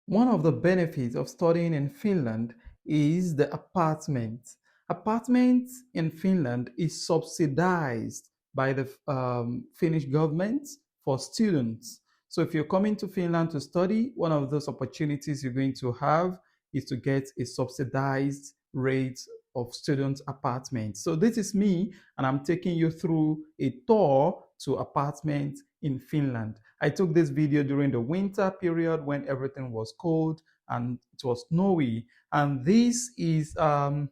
One of the benefits of studying in Finland is the apartment. Apartment in Finland is subsidized by the Finnish government for students. So if you're coming to Finland to study, one of those opportunities you're going to have is to get a subsidized rate of student apartments. So this is me, and I'm taking you through a tour to apartments in Finland. I took this video during the winter period when everything was cold and it was snowy. And this is a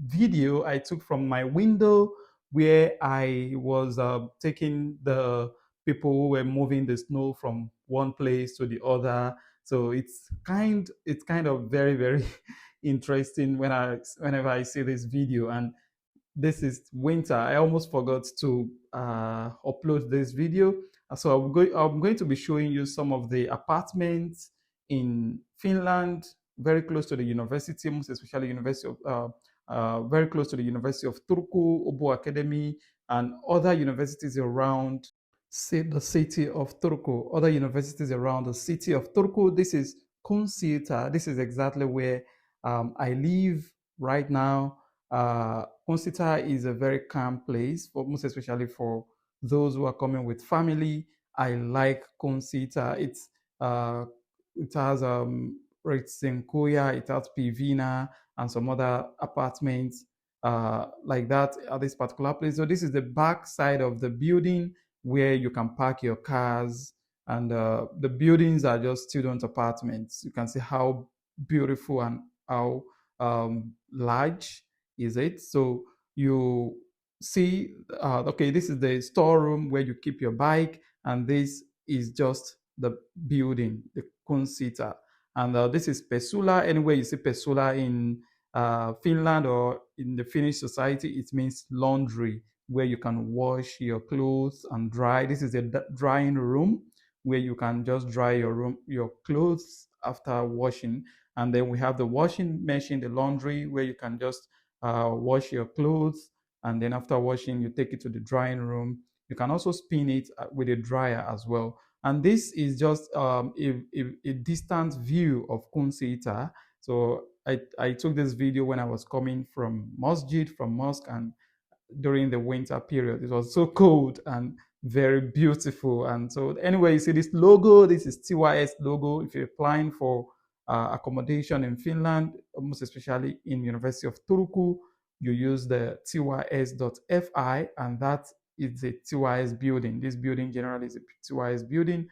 video I took from my window where I was taking the people who were moving the snow from one place to the other. So it's kind of very very interesting whenever I see this video. And this is winter. I almost forgot to upload this video. So I'm going to be showing you some of the apartments in Finland, very close to the university, most especially very close to the University of Turku, Abo Akademi, and other universities around the city of Turku, other universities around the city of Turku. This is Kunsilta. This is exactly where I live right now. Kunsilta is a very calm place, for most especially for those who are coming with family. I like Kunsilta. It has Ritzinkuja, it has Pilvina, and some other apartments like that at this particular place. So this is the back side of the building where you can park your cars, and the buildings are just student apartments. You can see how beautiful and how large is it. So you see, okay, this is the storeroom where you keep your bike, and this is just the building, the Kunsilta. And this is Pesula. Anywhere you see Pesula in Finland or in the Finnish society, it means laundry, where you can wash your clothes and dry. This is a drying room where you can just dry your clothes after washing. And then we have the washing machine, the laundry, where you can just wash your clothes. And then after washing, you take it to the drying room. You can also spin it with a dryer as well. And this is just a distant view of Kunsilta. So I took this video when I was coming from mosque, and during the winter period. It was so cold and very beautiful. And so anyway, you see this logo. This is TYS logo. If you're applying for accommodation in Finland, most especially in University of Turku, you use the TYS.fi, and that is the TYS building. This building generally is a TYS building.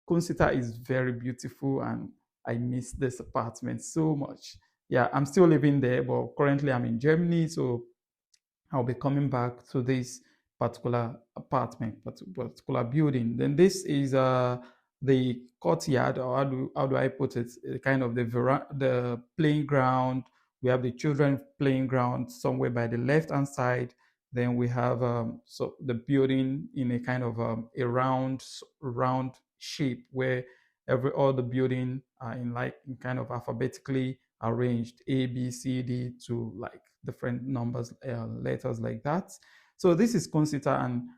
Kunsilta is very beautiful, and I miss this apartment so much. Yeah, I'm still living there, but currently I'm in Germany, so I'll be coming back to this particular apartment, particular building. Then this is the courtyard, or how do I put it? Kind of the playing ground. We have the children playing ground somewhere by the left hand side. Then we have so the building in a kind of a round shape where all the building are in kind of alphabetically arranged, A, B, C, D, to like different numbers, letters like that. So this is Kunsilta, and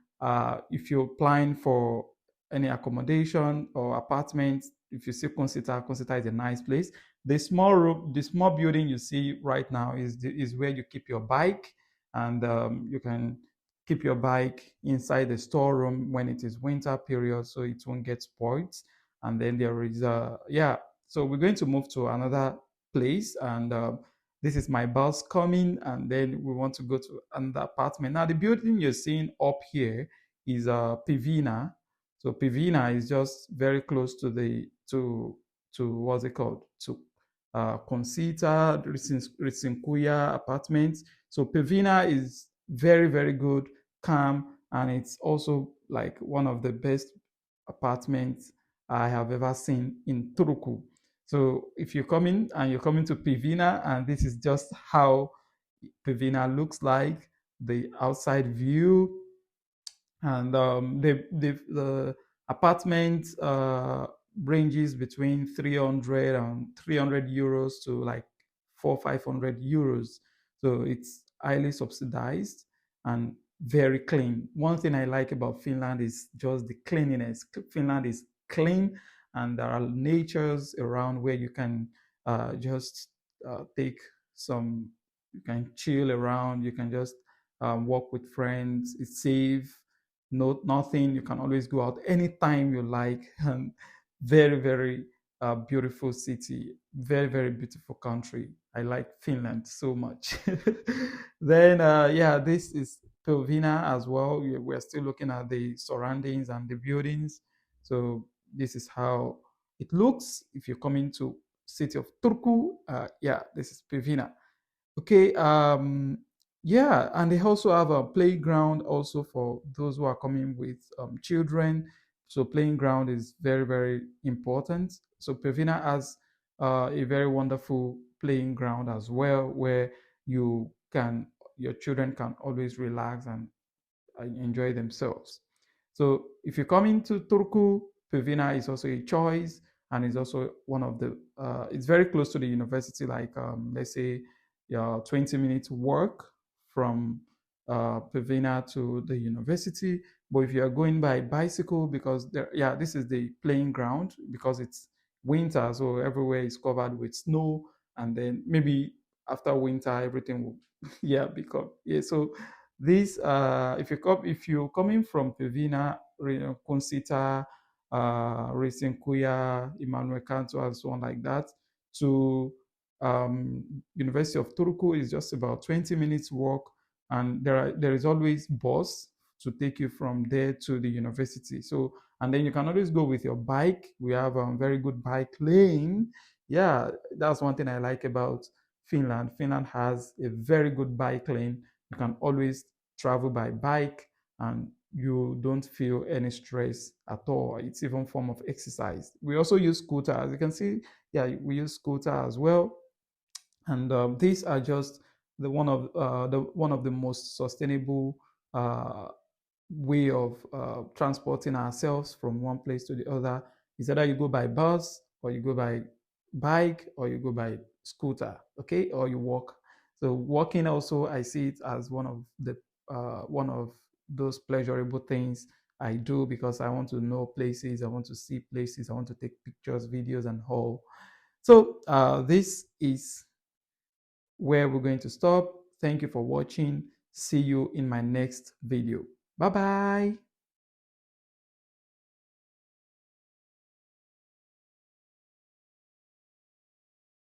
if you're applying for any accommodation or apartment, if you see Kunsilta is a nice place. The small building you see right now is where you keep your bike, and you can keep your bike inside the storeroom when it is winter period, so it won't get spoiled. And then there is yeah. So we're going to move to another place, and this is my bus coming, and then we want to go to another apartment. Now the building you're seeing up here is Pilvina. So Pilvina is just very close to the to what's it called, to Kunsilta, Ritzinkuja apartments. So Pilvina is very very good, calm, and it's also like one of the best apartments I have ever seen in Turku. So if you're coming and you're coming to Pilvina, and this is just how Pilvina looks like, the outside view, and the apartment ranges between 300 and 300 euros to like 500 euros. So it's highly subsidized and very clean. One thing I like about Finland is just the cleanliness. Finland is clean, and there are natures around where you can just take some, you can chill around, you can just walk with friends. It's safe, no nothing. You can always go out anytime you like, and very, very beautiful city, very, very beautiful country. I like Finland so much. Then, yeah, this is Pilvina as well. We're still looking at the surroundings and the buildings. So this is how it looks if you're coming to city of Turku. Yeah, this is Pilvina. Okay, yeah, and they also have a playground also for those who are coming with children. So playing ground is very, very important. So Pevina has a very wonderful playing ground as well, where you can, your children can always relax and enjoy themselves. So if you come into Turku, Pevina is also a choice, and it's also one of the. It's very close to the university, like let's say, 20 minutes walk from Pevina to the university. But if you are going by bicycle, because there, yeah, this is the playing ground because it's winter, so everywhere is covered with snow, and then maybe after winter everything will yeah become yeah. So this, if you're coming from Pilvina, Kunsilta, Ritzinkuja, Emmanuenkatu, and so on like that, to University of Turku is just about 20 minutes walk, and there is always bus to take you from there to the university. So, and then you can always go with your bike. We have a very good bike lane. Yeah, that's one thing I like about Finland. Finland has a very good bike lane. You can always travel by bike, and you don't feel any stress at all. It's even a form of exercise. We also use scooter, as you can see. Yeah, we use scooter as well, and these are just the most sustainable uh, way of transporting ourselves from one place to the other. Is either you go by bus, or you go by bike, or you go by scooter, okay, or you walk. So walking also, I see it as one of those pleasurable things I do, because I want to know places, I want to see places, I want to take pictures, videos, and all. So this is where we're going to stop. Thank you for watching. See you in my next video. Bye bye.